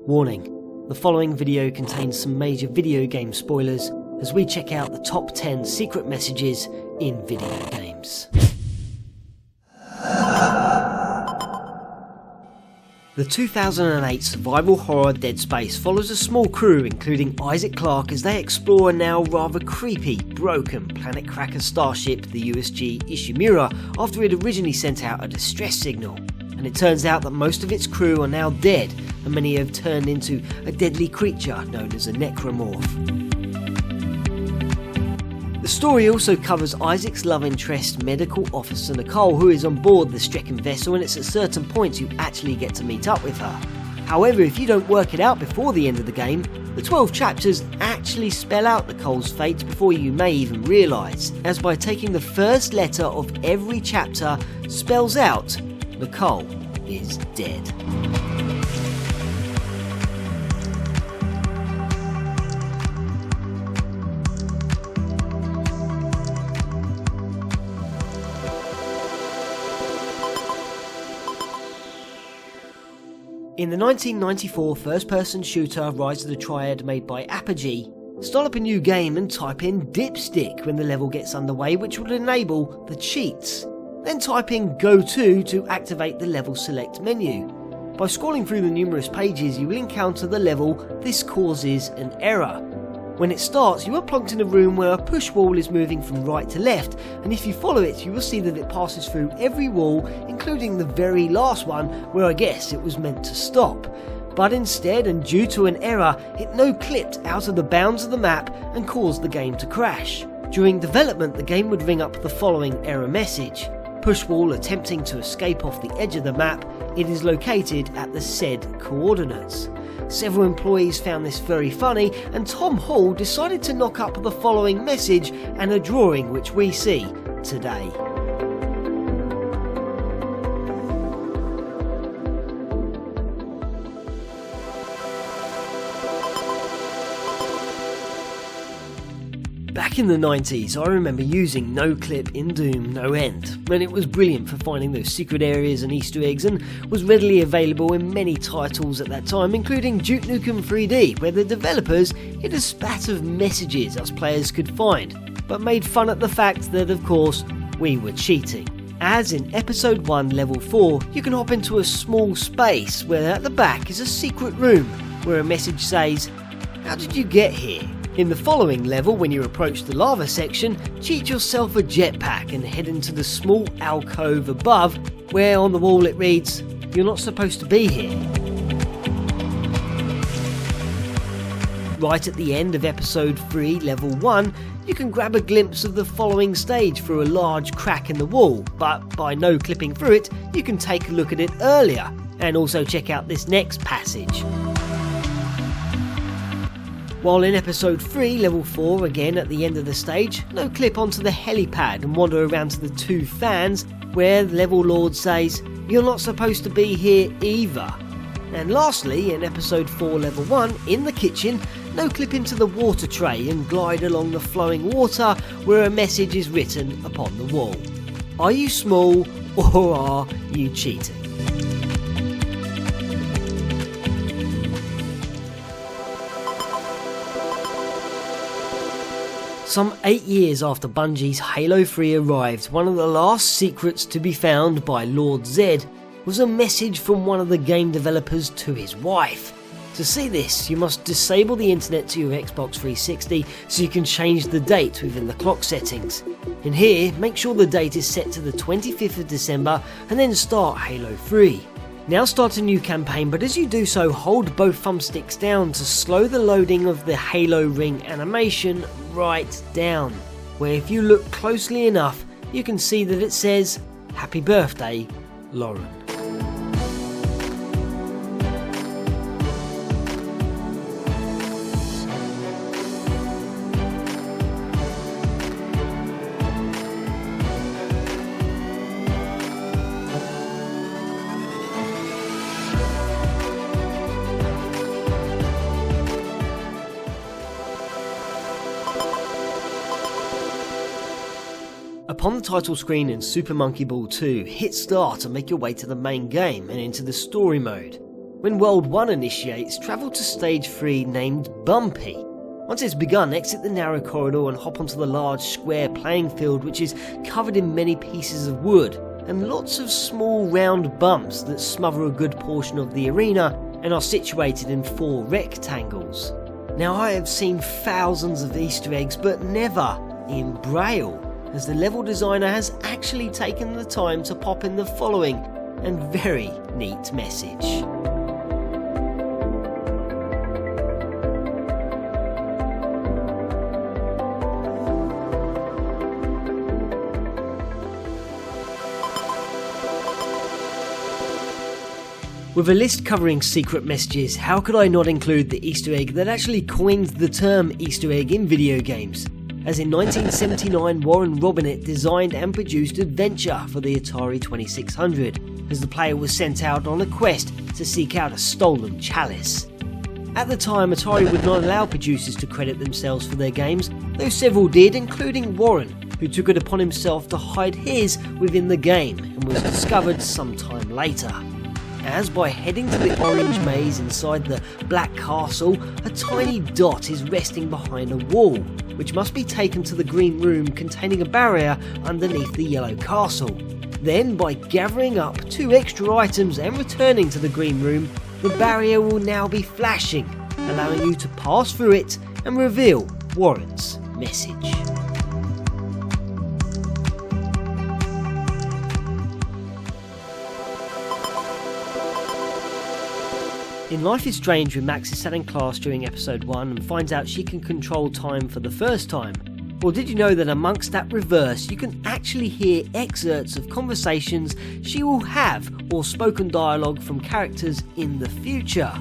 Warning, the following video contains some major video game spoilers as we check out the top 10 secret messages in video games. The 2008 survival horror Dead Space follows a small crew including Isaac Clarke as they explore a now rather creepy, broken Planet Cracker starship, the USG Ishimura, after it originally sent out a distress signal. And it turns out that most of its crew are now dead, and many have turned into a deadly creature known as a necromorph. The story also covers Isaac's love interest, medical officer Nicole, who is on board the stricken vessel, and it's at certain points you actually get to meet up with her. However, if you don't work it out before the end of the game, the 12 chapters actually spell out Nicole's fate before you may even realise, as by taking the first letter of every chapter spells out Nicole is dead. In the 1994 first-person shooter Rise of the Triad made by Apogee, start up a new game and type in dipstick when the level gets underway, which will enable the cheats. Then type in go to activate the level select menu. By scrolling through the numerous pages you will encounter the level This Causes an Error. When it starts, you are plunked in a room where a push wall is moving from right to left, and if you follow it you will see that it passes through every wall, including the very last one where I guess it was meant to stop. But instead, and due to an error, it no-clipped out of the bounds of the map and caused the game to crash. During development the game would ring up the following error message: push wall attempting to escape off the edge of the map, it is located at the said coordinates. Several employees found this very funny, and Tom Hall decided to knock up the following message and a drawing which we see today. Back in the 90s, I remember using no-clip in Doom no end, and it was brilliant for finding those secret areas and Easter eggs, and was readily available in many titles at that time, including Duke Nukem 3D, where the developers hid a spat of messages us players could find, but made fun at the fact that, of course, we were cheating. As in Episode 1 Level 4, you can hop into a small space where at the back is a secret room, where a message says, "How did you get here?" In the following level, when you approach the lava section, cheat yourself a jetpack and head into the small alcove above, where on the wall it reads, "You're not supposed to be here." Right at the end of Episode 3 Level 1, you can grab a glimpse of the following stage through a large crack in the wall, but by no clipping through it, you can take a look at it earlier, and also check out this next passage. While in Episode 3, Level 4, again at the end of the stage, no clip onto the helipad and wander around to the two fans, where the level lord says, "You're not supposed to be here either." And lastly, in Episode 4, Level 1, in the kitchen, no clip into the water tray and glide along the flowing water, where a message is written upon the wall. Are you small, or are you cheating? Some 8 years after Bungie's Halo 3 arrived, one of the last secrets to be found by Lord Zed was a message from one of the game developers to his wife. To see this, you must disable the internet to your Xbox 360 so you can change the date within the clock settings. In here, make sure the date is set to the 25th of December and then start Halo 3. Now start a new campaign, but as you do so, hold both thumbsticks down to slow the loading of the Halo ring animation right down, where if you look closely enough, you can see that it says, "Happy birthday, Lauren." Upon the title screen in Super Monkey Ball 2, hit start and make your way to the main game and into the story mode. When World 1 initiates, travel to Stage 3 named Bumpy. Once it's begun, exit the narrow corridor and hop onto the large square playing field, which is covered in many pieces of wood and lots of small round bumps that smother a good portion of the arena and are situated in 4 rectangles. Now, I have seen thousands of Easter eggs, but never in Braille, as the level designer has actually taken the time to pop in the following and very neat message. With a list covering secret messages, how could I not include the Easter egg that actually coined the term Easter egg in video games? As in 1979, Warren Robinett designed and produced Adventure for the Atari 2600, as the player was sent out on a quest to seek out a stolen chalice. At the time, Atari would not allow producers to credit themselves for their games, though several did, including Warren, who took it upon himself to hide his within the game and was discovered sometime later. As by heading to the orange maze inside the Black Castle, a tiny dot is resting behind a wall, which must be taken to the green room containing a barrier underneath the yellow castle. Then, by gathering up 2 extra items and returning to the green room, the barrier will now be flashing, allowing you to pass through it and reveal Warren's message. In Life is Strange, when Max is sat in class during episode 1 and finds out she can control time for the first time. Well, did you know that amongst that reverse you can actually hear excerpts of conversations she will have or spoken dialogue from characters in the future?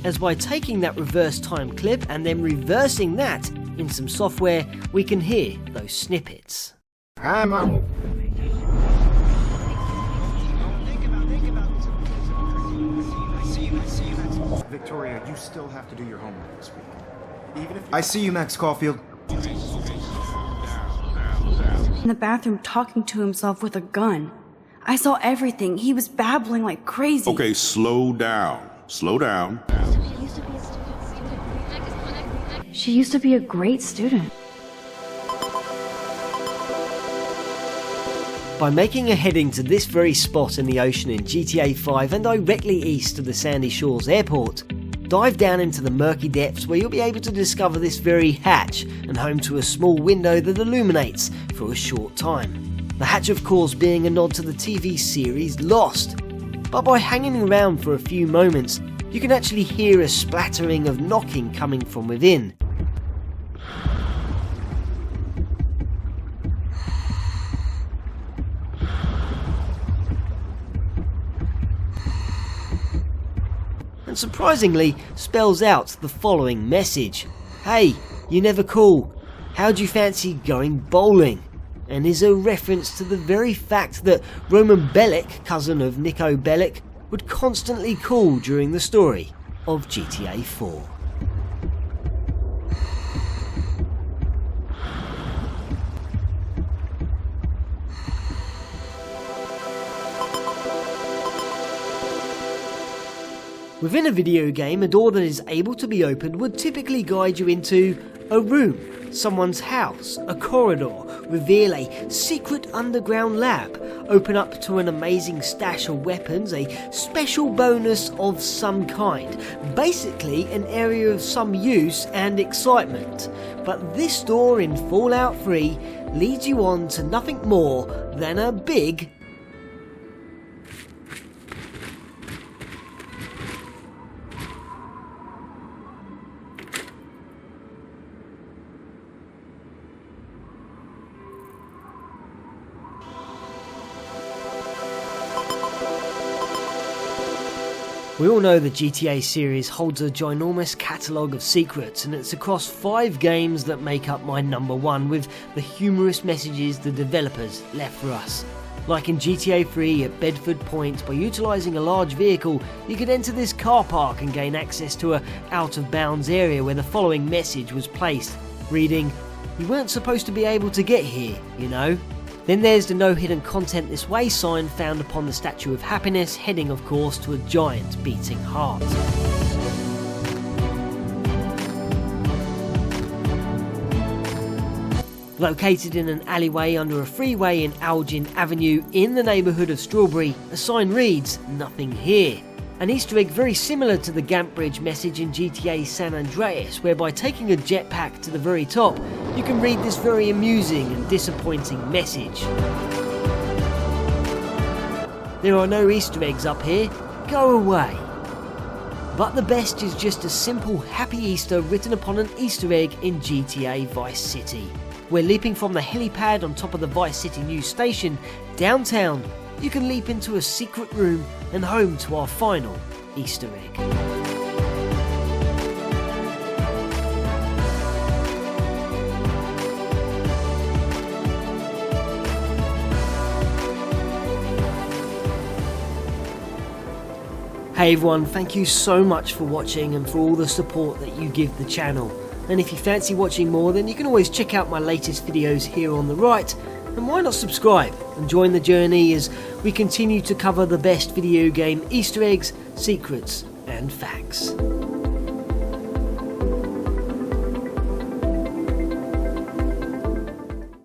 As by taking that reverse time clip and then reversing that in some software, we can hear those snippets. Victoria, you still have to do your homework this week. Even if I see you, Max Caulfield. In the bathroom talking to himself with a gun. I saw everything. He was babbling like crazy. Okay, slow down. Slow down. She used to be a great student. By making a heading to this very spot in the ocean in GTA 5 and directly east of the Sandy Shores Airport, dive down into the murky depths where you'll be able to discover this very hatch and home to a small window that illuminates for a short time. The hatch, of course, being a nod to the TV series Lost. But by hanging around for a few moments, you can actually hear a splattering of knocking coming from within. And surprisingly spells out the following message. Hey, you never call. How'd you fancy going bowling? And is a reference to the very fact that Roman Bellic, cousin of Nico Bellic, would constantly call during the story of GTA 4. Within a video game, a door that is able to be opened would typically guide you into a room, someone's house, a corridor, reveal a secret underground lab, open up to an amazing stash of weapons, a special bonus of some kind, basically an area of some use and excitement. But this door in Fallout 3 leads you on to nothing more than a big We all know the GTA series holds a ginormous catalogue of secrets, and it's across 5 games that make up my number 1, with the humorous messages the developers left for us. Like in GTA 3 at Bedford Point, by utilising a large vehicle, you could enter this car park and gain access to a out-of-bounds area where the following message was placed, reading, "You weren't supposed to be able to get here, you know." Then there's the no hidden content this way sign found upon the Statue of Happiness, heading of course to a giant beating heart. Located in an alleyway under a freeway in Elgin Avenue in the neighbourhood of Strawberry, a sign reads, "Nothing here." An Easter egg very similar to the Gamp Bridge message in GTA San Andreas, where by taking a jetpack to the very top, you can read this very amusing and disappointing message. There are no Easter eggs up here, go away. But the best is just a simple Happy Easter written upon an Easter egg in GTA Vice City. We're leaping from the helipad on top of the Vice City news station downtown. You can leap into a secret room and home to our final Easter egg. Hey everyone, thank you so much for watching and for all the support that you give the channel. And if you fancy watching more, then you can always check out my latest videos here on the right, and why not subscribe and join the journey as we continue to cover the best video game Easter eggs, secrets and facts.